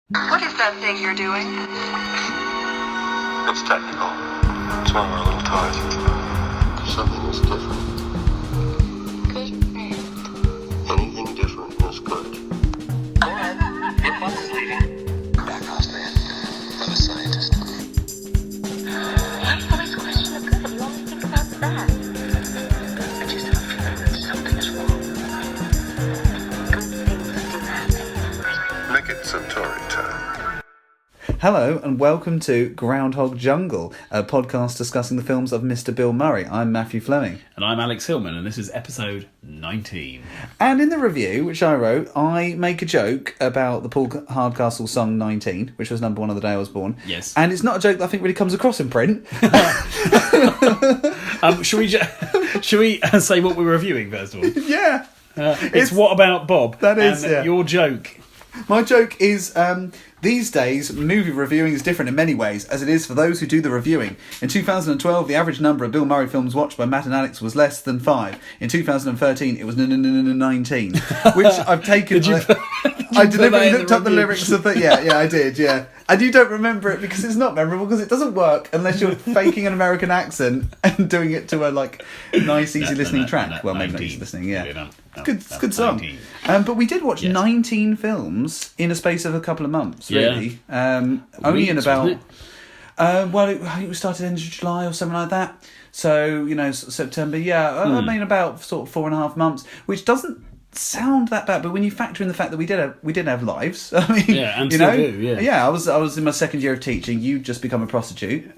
What is that thing you're doing? It's technical. It's when we're a little tired. Something is different. Good friend. Anything different is good. Go ahead. Your bus is leaving. Backhouse man. I'm a scientist. What's always a question of good? You only think about the bad. I just have a feeling that something is wrong. Good things do happen. Make it Centauri time. Hello and welcome to Groundhog Jungle, a podcast discussing the films of Mr. Bill Murray. I'm Matthew Fleming. And I'm Alex Hillman, and this is episode 19. And in the review, which I wrote, I make a joke about the Paul Hardcastle song 19, which was number one on the day I was born. Yes. And it's not a joke that I think really comes across in print. Should we say what we're reviewing, first of all? Yeah. It's What About Bob? That is, and yeah. your joke. My joke is, these days, movie reviewing is different in many ways, as it is for those who do the reviewing. In 2012, the average number of Bill Murray films watched by Matt and Alex was less than 5. In 2013, it was 19, which I've taken... I deliberately looked up the lyrics of the... Yeah, I did, yeah. And you don't remember it because it's not memorable, because it doesn't work unless you're faking an American accent and doing it to a, nice, easy listening track. Well, maybe not easy listening, yeah. Good song. But we did watch 19 films in a space of a couple of months, really. Only in about... I think we started end of July or something like that. So, sort of September, I mean about sort of 4.5 months, which doesn't sound that bad, but when you factor in the fact that we didn't have lives, I mean, and still do, yeah. I was in my second year of teaching. You just become a prostitute,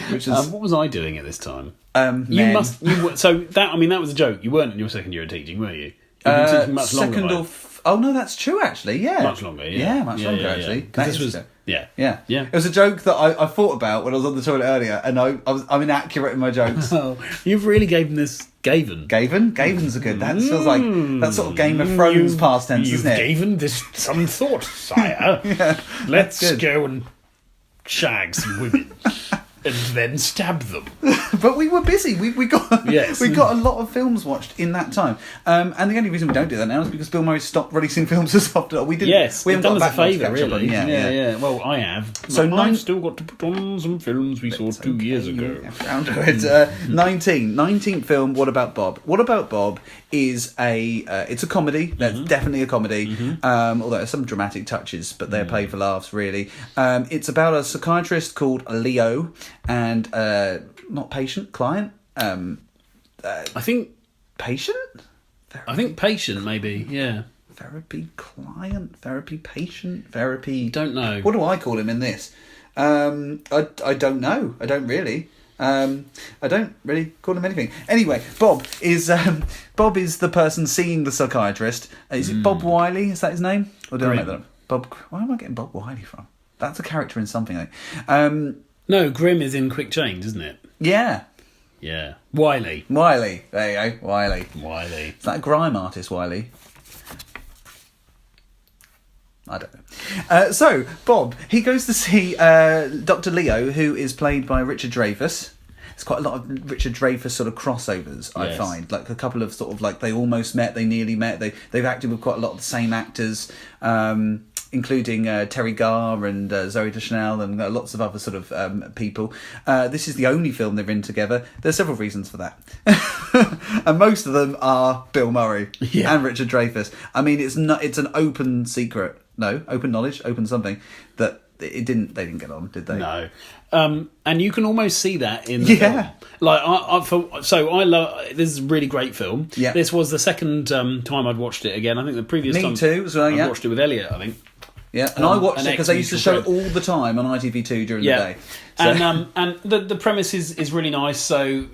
which is what was I doing at this time? Men. That was a joke. You weren't in your second year of teaching, were you? You've been teaching much longer. Oh no, that's true actually. Yeah, much longer. Yeah, much longer actually. Because this was. Yeah. It was a joke that I thought about when I was on the toilet earlier, and I'm inaccurate in my jokes. Oh, you've really given this Gaven. Gaven's a good. That feels like that sort of Game of Thrones past tense, isn't it? You've given this some thought, sire. Let's go and shag some women. And then stab them. But we were busy. We got a lot of films watched in that time. And the only reason we don't do that now is because Bill Murray stopped releasing films as often. We didn't. Yes, we haven't done got us a back much favour, catch up on. really. Yeah. Well, I have. So I've still got to put on some films we saw 2 years ago. Yeah, 19th film. What About Bob? What About Bob is it's a comedy. That's definitely a comedy. Although there's some dramatic touches, but they're played for laughs. Really, it's about a psychiatrist called Leo and. Not patient, client. I think patient. I think patient, maybe. Yeah. Therapy client. Therapy patient. Therapy. Don't know. What do I call him in this? I don't know. I don't really. I don't really call him anything. Anyway, Bob is the person seeing the psychiatrist. Is it Bob Wiley? Is that his name? Or did I make that up? Bob. Where am I getting Bob Wiley from? That's a character in something. I think. No, Grimm is in Quick Change, isn't it? Yeah. Yeah. Wiley. There you go. Wiley. Is that a grime artist, Wiley? I don't know. So, Bob, he goes to see Dr. Leo, who is played by Richard Dreyfuss. There's quite a lot of Richard Dreyfuss sort of crossovers, I find. Like a couple of sort of like they almost met, they nearly met. They've acted with quite a lot of the same actors. Including Terry Garr and Zooey Deschanel and lots of other sort of people. This is the only film they're in together. There's several reasons for that. And most of them are Bill Murray and Richard Dreyfuss. I mean, it's an open secret. No, open knowledge, open something, that they didn't get on, did they? No. And you can almost see that in the film. Like, I love... This is a really great film. Yeah. This was the second time I'd watched it again. I think the previous time... Me too, as well, I watched it with Elliot, I think. Yeah, and I watched it because they used to show it all the time on ITV2 during the day. So. And the premise is really nice. So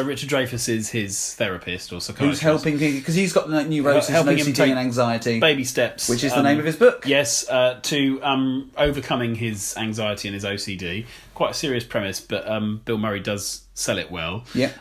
Richard Dreyfuss is his therapist or psychiatrist. Who's helping him, because he's got neurosis and OCD and anxiety. Baby steps. Which is the name of his book. Yes, to overcoming his anxiety and his OCD. Quite a serious premise, but Bill Murray does sell it well. Yeah.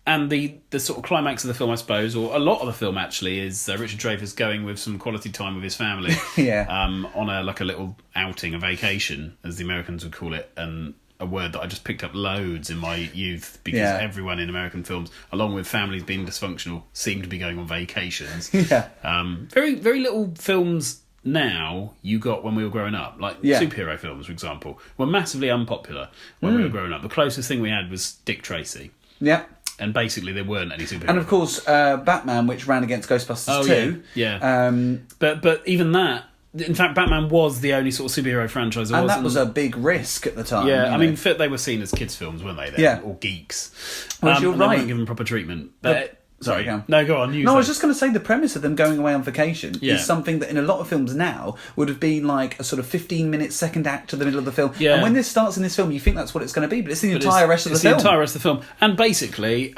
And the sort of climax of the film, I suppose, or a lot of the film actually, is Richard Dreyfuss going with some quality time with his family. Yeah. On a little outing, a vacation, as the Americans would call it, and a word that I just picked up loads in my youth because everyone in American films, along with families being dysfunctional, seem to be going on vacations. Very, very little films now you got when we were growing up, like superhero films, for example, were massively unpopular when we were growing up. The closest thing we had was Dick Tracy. Yeah. And basically there weren't any superheroes. And of course, Batman, which ran against Ghostbusters 2. Yeah. But even that, in fact, Batman was the only sort of superhero franchise. And that was a big risk at the time. Yeah, I mean, they were seen as kids' films, weren't they? Or geeks. Well, you're and right. They weren't given proper treatment. But Sorry, no, go on. I was just going to say the premise of them going away on vacation is something that in a lot of films now would have been like a sort of 15-minute second act to the middle of the film. Yeah. And when this starts in this film, you think that's what it's going to be, but it's the entire rest of the film. It's the entire rest of the film. And basically,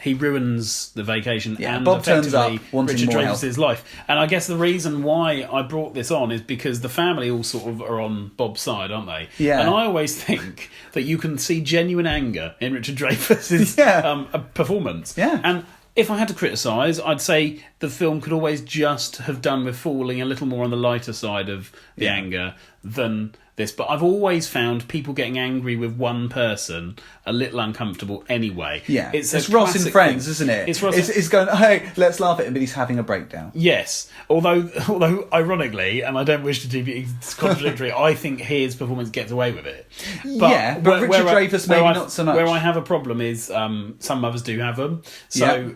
he ruins the vacation and Bob turns up effectively wanting Richard more Dreyfuss' life. And I guess the reason why I brought this on is because the family all sort of are on Bob's side, aren't they? Yeah. And I always think that you can see genuine anger in Richard Dreyfuss's performance. Yeah. And if I had to criticise, I'd say the film could always just have done with falling a little more on the lighter side of the anger than this. But I've always found people getting angry with one person a little uncomfortable anyway. Yeah, it's Ross in Friends, isn't it? It's Ross. It's going, hey, let's laugh at him, but he's having a breakdown. Yes, although ironically, and I don't wish to be contradictory, I think his performance gets away with it. But Richard Dreyfuss maybe not so much. Where I have a problem is some mothers do have them. So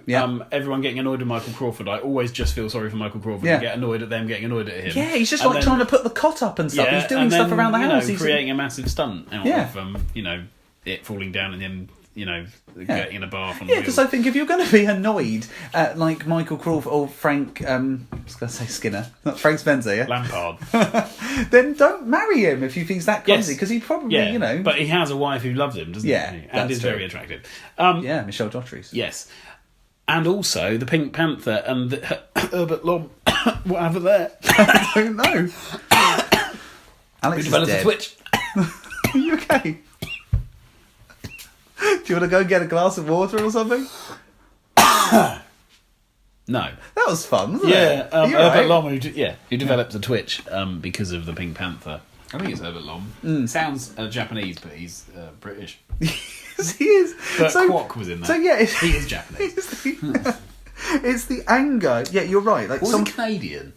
everyone getting annoyed with Michael Crawford, I always just feel sorry for Michael Crawford and get annoyed at them getting annoyed at him. Yeah, he's just trying to put the cot up and stuff. He's doing stuff around the house. He's creating a massive stunt out of it falling down and him, getting in a bath on the wheel. Because I think if you're going to be annoyed at like Michael Crawford or Frank, I was going to say Skinner, not Frank Spencer, Lampard, then don't marry him if you think he's that clumsy, because he probably, But he has a wife who loves him, doesn't he? And is very attractive. Michelle Daughtry. Yes. And also the Pink Panther and Herbert Lom. What happened there? I don't know. Alex Who developed is dead. the Twitch? Are you okay? Do you want to go get a glass of water or something? No. That was fun, wasn't it? Herbert Lom, who developed the Twitch because of the Pink Panther. I think it's Herbert Lom. Sounds Japanese, but he's British. Yes, he is. But Kwok was in that. So yeah, he is Japanese. It's the anger. Yeah, you're right. Like was he Canadian?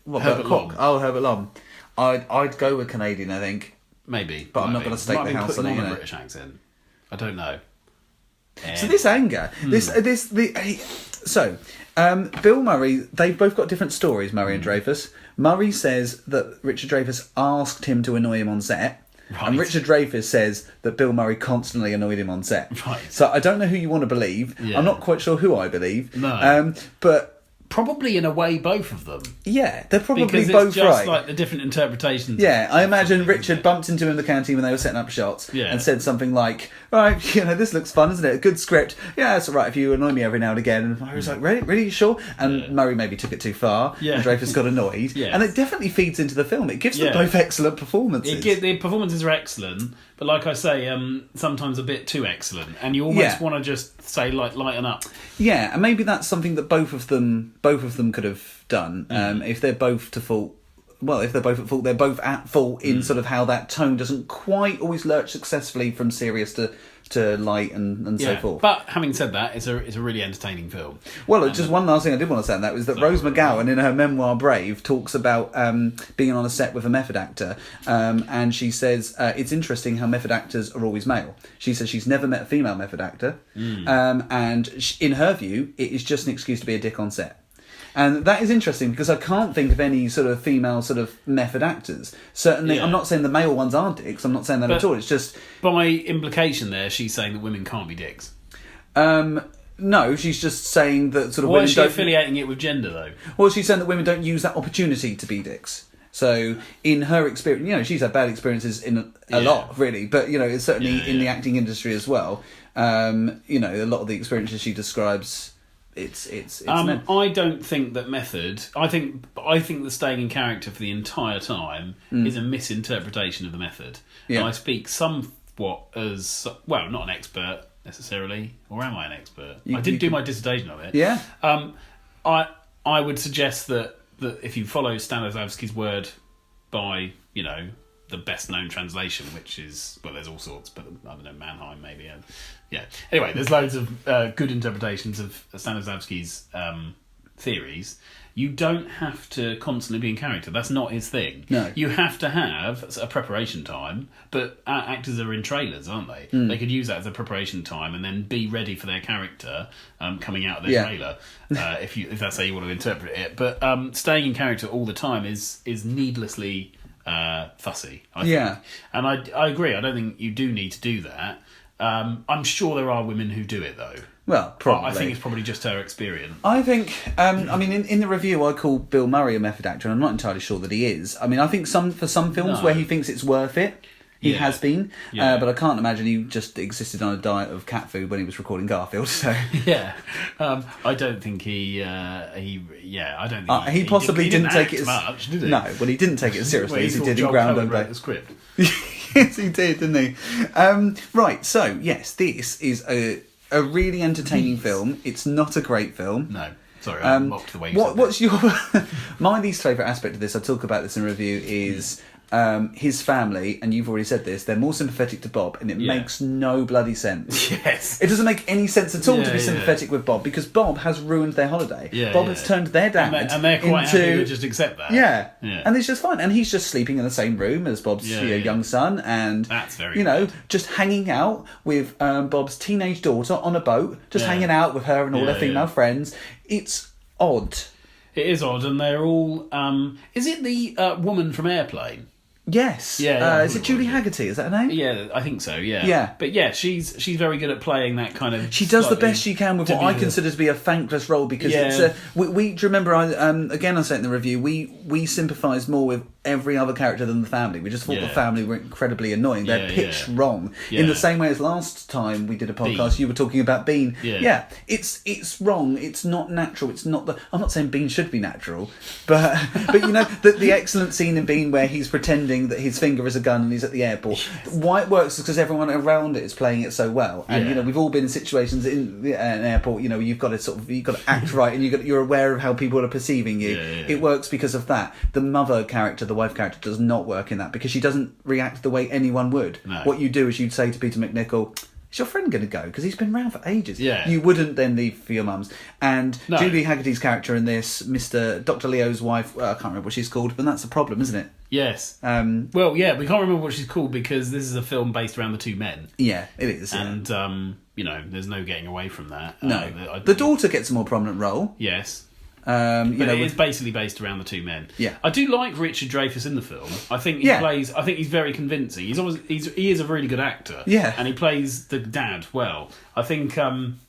What, Herbert Lom. Oh, Herbert Lom. I'd go with Canadian, I think. Maybe, but I'm not going to stake the house on it. A British accent. I don't know. So this anger, Bill Murray, they've both got different stories, Murray and Dreyfuss. Murray says that Richard Dreyfuss asked him to annoy him on set. Right. And Richard Dreyfuss says that Bill Murray constantly annoyed him on set. Right. So I don't know who you want to believe. Yeah. I'm not quite sure who I believe. No. But probably in a way both of them. Yeah, they're probably because both it's just right. Like the different interpretations. Yeah, I imagine Richard bumped into him in the canteen when they were setting up shots and said something like, right, this looks fun, isn't it? A good script. Yeah, it's all right if you annoy me every now and again. And Murray was like, really? Sure? And Murray maybe took it too far. Yeah. And Dreyfuss got annoyed. And it definitely feeds into the film. It gives them both excellent performances. The performances are excellent, but like I say, sometimes a bit too excellent. And you almost want to just say, lighten up. Yeah, and maybe that's something that both of them could have done. If they're both to fault, if they're both at fault, they're both at fault in sort of how that tone doesn't quite always lurch successfully from serious to light and so forth. But having said that, it's a really entertaining film. Well, just one last thing I did want to say on that was that Rose McGowan in her memoir Brave talks about being on a set with a method actor, and she says it's interesting how method actors are always male. She says she's never met a female method actor, and in her view, it is just an excuse to be a dick on set. And that is interesting because I can't think of any sort of female sort of method actors. Certainly, I'm not saying the male ones aren't dicks. I'm not saying that at all. It's just... By implication there, she's saying that women can't be dicks. No, she's just saying that sort of Why women is she affiliating it with gender, though? Well, she's saying that women don't use that opportunity to be dicks. So, in her experience, she's had bad experiences in a lot, really. But, it's certainly in the acting industry as well. A lot of the experiences she describes... It's I don't think that method. I think the staying in character for the entire time is a misinterpretation of the method. Yeah. And I speak somewhat as not an expert necessarily, or am I an expert? I did do my dissertation on it. Yeah. I would suggest that if you follow Stanislavski's word by the best known translation, which is, well, there's all sorts, but I don't know, Mannheim maybe. Yeah. Anyway, there's loads of good interpretations of Stanislavski's theories. You don't have to constantly be in character. That's not his thing. No. You have to have a preparation time, but actors are in trailers, aren't they? They could use that as a preparation time and then be ready for their character coming out of their trailer, if that's how you want to interpret it. But staying in character all the time is needlessly fussy, I think. And I agree. I don't think you do need to do that. I'm sure there are women who do it, though. Well, probably. I think it's probably just her experience. I think, I mean, in the review, I call Bill Murray a method actor, and I'm not entirely sure that he is. I mean, I think for some films where he thinks it's worth it, he has been. But I can't imagine he just existed on a diet of cat food when he was recording Garfield. So I don't think he possibly didn't take it as much, did he? No, well, he didn't take it as seriously as he did in Groundhog Day. The script. Yes, he did, didn't he? Right. So yes, this is a really entertaining film. It's not a great film. No. Sorry, I mocked the way you said what's your... My least favourite aspect of this, I talk about this in review, is his family, and you've already said this, they're more sympathetic to Bob, and it makes no bloody sense. Yes. It doesn't make any sense at all to be sympathetic with Bob, because Bob has ruined their holiday. Bob has turned their dad and they're quite happy to just accept that. Yeah. And it's just fine. And he's just sleeping in the same room as Bob's young son, and that's very good. just hanging out with Bob's teenage daughter on a boat, just hanging out with her and all her female friends. It's odd. It is odd, and they're all... is it the woman from Airplane? Yes. Is it Julie Haggerty? Is that her name? Yeah, I think so, yeah. Yeah. But yeah, she's very good at playing that kind of... She does the best she can with what I consider to be a thankless role, because it's we do you remember, again I said in the review, we sympathise more with every other character than the family. We just thought the family were incredibly annoying. They're pitched wrong. In the same way as last time we did a podcast, Bean. You were talking about Bean. Yeah. It's wrong. It's not natural. It's not the... I'm not saying Bean should be natural, but the excellent scene in Bean where he's pretending that his finger is a gun and he's at the airport. Why it works is because everyone around it is playing it so well. And we've all been in situations in an airport, you've got to act right, and you're aware of how people are perceiving you. It works because of that. The mother character, the wife character, does not work in that, because she doesn't react the way anyone would. No. What you do is you'd say to Peter McNichol, is your friend going to go? Because he's been around for ages. Yeah. You wouldn't then leave for your mums. And Julie Haggerty's character in this, Dr. Leo's wife, I can't remember what she's called, but that's a problem, isn't it? Yes. Well, yeah, we can't remember what she's called because this is a film based around the two men. Yeah, it is. And, there's no getting away from that. No. The daughter gets a more prominent role. Yes. It's basically based around the two men. Yeah, I do like Richard Dreyfuss in the film. I think he plays. I think he's very convincing. He is a really good actor. Yeah, and he plays the dad well. I think. I'm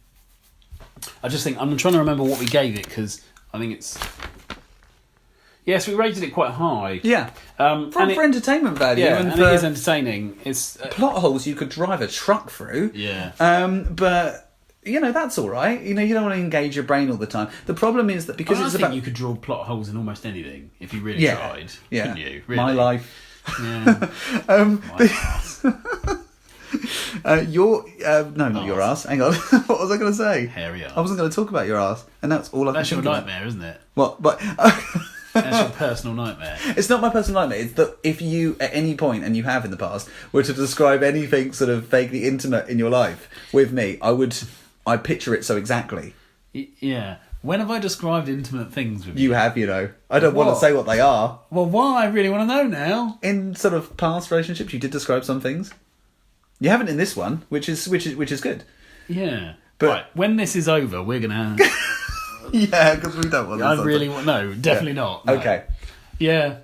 trying to remember what we gave it, because I think it's. Yes, we rated it quite high. Yeah, for entertainment value. Yeah, and it is entertaining. It's plot holes you could drive a truck through. Yeah, but. That's all right. You don't want to engage your brain all the time. The problem is that because you could draw plot holes in almost anything if you really tried. Yeah, couldn't you? Really? My life. Yeah. Not your ass. Hang on. What was I going to say? Hairy ass. I wasn't going to talk about your ass, and that's all I. That's can your think nightmare, isn't it? What? But. That's your personal nightmare. It's not my personal nightmare. It's that if you, at any point, and you have in the past, were to describe anything sort of vaguely intimate in your life with me, I picture it so exactly. Yeah. When have I described intimate things with you? You have, I don't want to say what they are. Well, why? I really want to know now. In sort of past relationships, you did describe some things. You haven't in this one, which is good. Yeah. But right, when this is over, we're gonna. Yeah, because we don't want. I really want. No, definitely not. No. Okay. Yeah.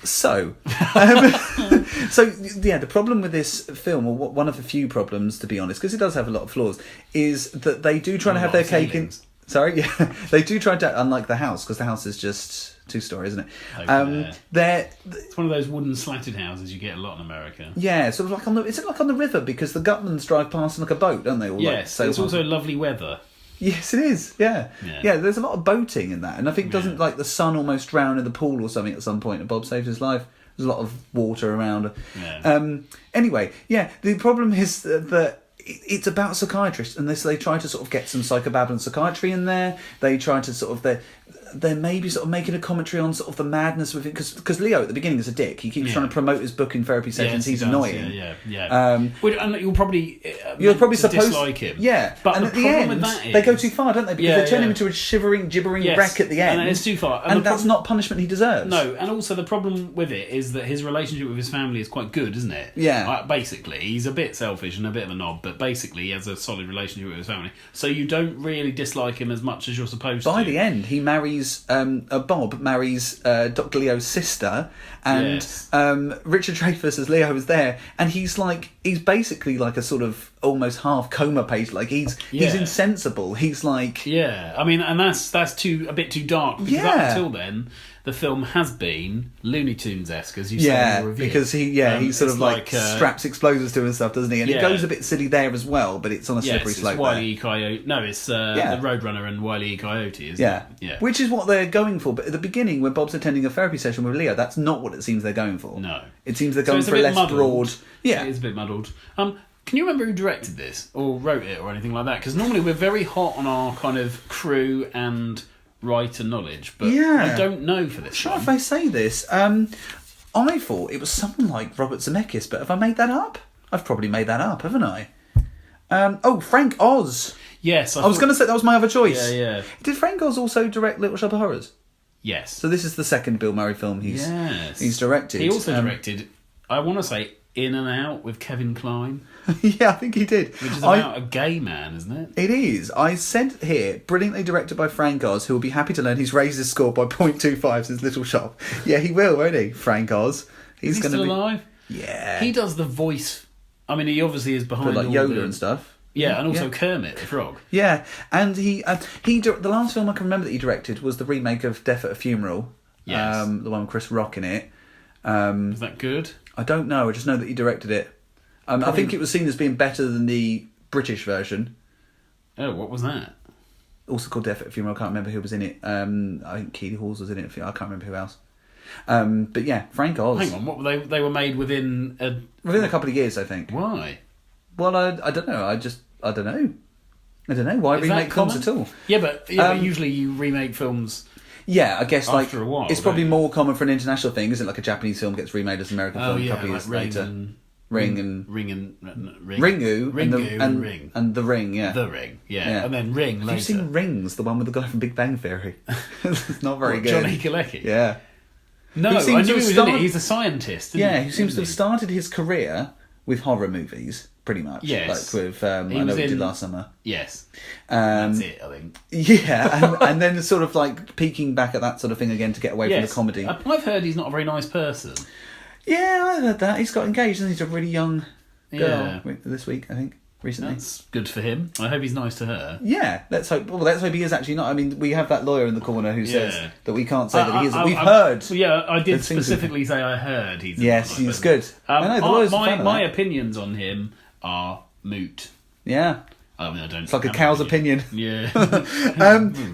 So, the problem with this film, or one of the few problems, to be honest, because it does have a lot of flaws, is that they do try to have their cake in. Sorry, yeah, they do try to, unlike the house, because the house is just 2-story, isn't it? It's one of those wooden slatted houses you get a lot in America. Yeah, sort of like is it like on the river, because the Gutmans drive past like a boat, don't they? Yes, it's also lovely weather. Yes, it is. Yeah. There's a lot of boating in that, and I think doesn't like the son almost drown in the pool or something at some point, and Bob saved his life. There's a lot of water around. Yeah. Anyway, the problem is that it's about psychiatrists, and they try to sort of get some psychobabble and psychiatry in there. They try to sort of they're maybe sort of making a commentary on sort of the madness with it, because Leo at the beginning is a dick. He keeps trying to promote his book and therapy sessions. He's annoying. Yeah. And you're probably supposed to dislike him. Yeah, but and the at the problem end with that is, they go too far, don't they? Because they turn him into a shivering, gibbering wreck at the end, and it's too far. And that's not punishment he deserves. No, and also the problem with it is that his relationship with his family is quite good, isn't it? Yeah. Basically, he's a bit selfish and a bit of a knob, but basically he has a solid relationship with his family. So you don't really dislike him as much as you're supposed to. By the end, he marries Bob marries Dr. Leo's sister, and Richard Dreyfuss as Leo is there, and he's basically like a sort of almost half coma patient. Like he's insensible. He's like I mean, and that's a bit too dark, because up until then the film has been Looney Tunes-esque, as you say in the review. Because he sort of like straps explosives to him and stuff, doesn't he? And it goes a bit silly there as well, but it's on a slippery slope. It's Wile E. Coyote. No, it's the Roadrunner and Wile E. Coyote, isn't it? Yeah. Which is what they're going for. But at the beginning, when Bob's attending a therapy session with Leo, that's not what it seems they're going for. No. It seems they're going for a less broad... Yeah. It is a bit muddled. Can you remember who directed this or wrote it or anything like that? Because normally we're very hot on our kind of crew and writer knowledge, but I don't know for this. Sure, if I say this, I thought it was someone like Robert Zemeckis, but have I made that up? I've probably made that up, haven't I? Frank Oz. Yes, I was going to say that was my other choice. Yeah. Did Frank Oz also direct Little Shop of Horrors? Yes. So this is the second Bill Murray film he's directed. He also directed, I want to say, In and Out with Kevin Kline. Yeah, I think he did. Which is about a gay man, isn't it? It is. I said here, brilliantly directed by Frank Oz, who will be happy to learn he's raised his score by 0.25 since Little Shop. Yeah, he will, won't he, Frank Oz? Is he still alive? Yeah. He does the voice. I mean, he obviously is behind like Yoda and stuff. Yeah, and also Kermit the Frog. Yeah, and the last film I can remember that he directed was the remake of Death at a Funeral. Yes. The one with Chris Rock in it. Is that good? I don't know. I just know that he directed it. I think it was seen as being better than the British version. Oh, what was that? Also called Death at a Funeral. I can't remember who was in it. I think Keely Hawes was in it. I can't remember who else. But yeah, Frank Oz. Hang on, what were they were made within a couple of years, I think. Why? Well, I don't know. I don't know. I don't know why remake films at all. Yeah, but usually you remake films. Yeah, I guess after a while, it's probably more common for an international thing, isn't it? Like a Japanese film gets remade as an American film a couple of years later. Ringu and Ring. And The Ring, yeah. The Ring, yeah. And then Ring later. Have you seen Rings, the one with the guy from Big Bang Theory? It's not very good. Johnny Galecki? Yeah. No, I knew he was in it. He's a scientist. He seems to have started his career with horror movies, pretty much. Yes. Like with, I know we did last summer. Yes. That's it, I think. Yeah, and then sort of like peeking back at that sort of thing again to get away from the comedy. I've heard he's not a very nice person. Yeah, I heard that. He's got engaged, and he's a really young girl this week, I think, recently. That's good for him. I hope he's nice to her. Yeah, let's hope. Well, let's hope he is actually not. I mean, we have that lawyer in the corner who says that we can't say that he isn't. We've heard. Yeah, I did specifically say I heard he's. Yes, he's good. I know the lawyer's a fan of that. My opinions on him are moot. Yeah. I mean, I don't. It's like a cow's opinion. Yeah.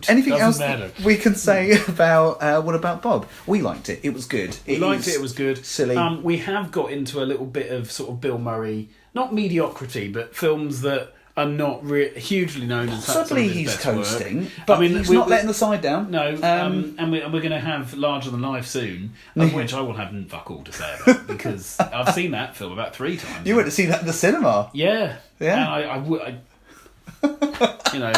Anything else we can say about what about Bob? We liked it. It was good. It was good. Silly. We have got into a little bit of sort of Bill Murray, not mediocrity, but films that are not hugely known as possibly he's coasting, work. but I mean, he's not letting the side down. No, and we're going to have Larger Than Life soon, of which I will have fuck all to say about because I've seen that film about 3 times. You went to see that in the cinema? Yeah. And I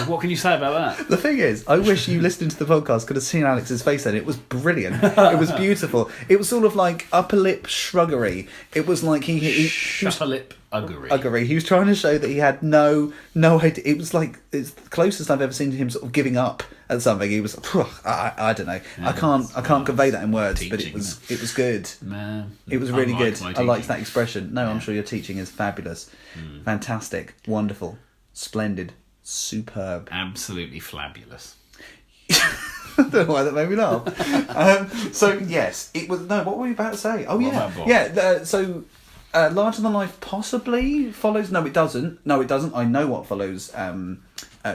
what can you say about that? The thing is, I wish you listening to the podcast could have seen Alex's face then. It was brilliant. It was beautiful. It was sort of like upper lip shruggery. It was like he upper lip uggery. He was trying to show that he had no idea. It was like it's the closest I've ever seen to him sort of giving up at something. He was I don't know. Yeah, I can't convey that in words, teaching, but it was good. Man, it was really good. I liked that expression. No, I'm sure your teaching is fabulous. Fantastic, wonderful, splendid, superb, absolutely flabulous. I don't know why that made me laugh. So yes, it was. No, what were we about to say? Oh so Larger Than Life possibly follows. No, it doesn't. I know what follows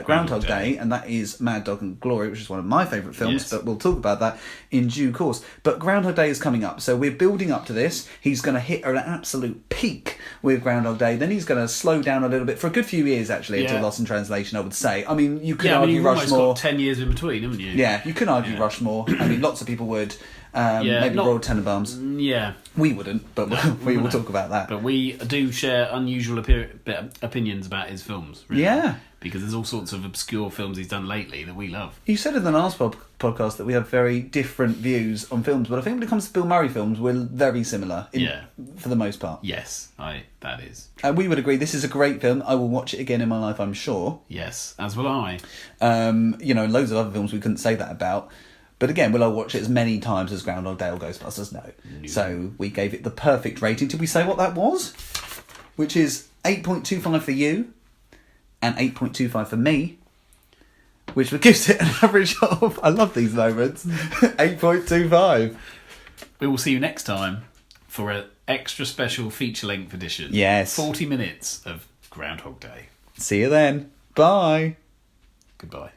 Groundhog Day, and that is Mad Dog and Glory, which is one of my favourite films, Yes. but we'll talk about that in due course. But Groundhog Day is coming up, so we're building up to this. He's going to hit an absolute peak with Groundhog Day, then he's going to slow down a little bit for a good few years, actually, until Lost in Translation, I would say. I mean, you could argue you've Rushmore. almost got 10 years in between, haven't you? Yeah, you can argue Rushmore. I mean, lots of people would. Maybe Royal Tenenbaums. Yeah. We wouldn't, but we will talk about that. But we do share unusual opinions about his films. Really. Yeah. Because there's all sorts of obscure films he's done lately that we love. You said in the last podcast that we have very different views on films, but I think when it comes to Bill Murray films, we're very similar for the most part. Yes, that is. And we would agree this is a great film. I will watch it again in my life, I'm sure. Yes, as will I. Loads of other films we couldn't say that about. But again, will I watch it as many times as Groundhog Day or Ghostbusters? No. So we gave it the perfect rating. Did we say what that was? Which is 8.25 for you and 8.25 for me. Which gives it an average of, I love these moments, 8.25. We will see you next time for an extra special feature-length edition. Yes. 40 minutes of Groundhog Day. See you then. Bye. Goodbye.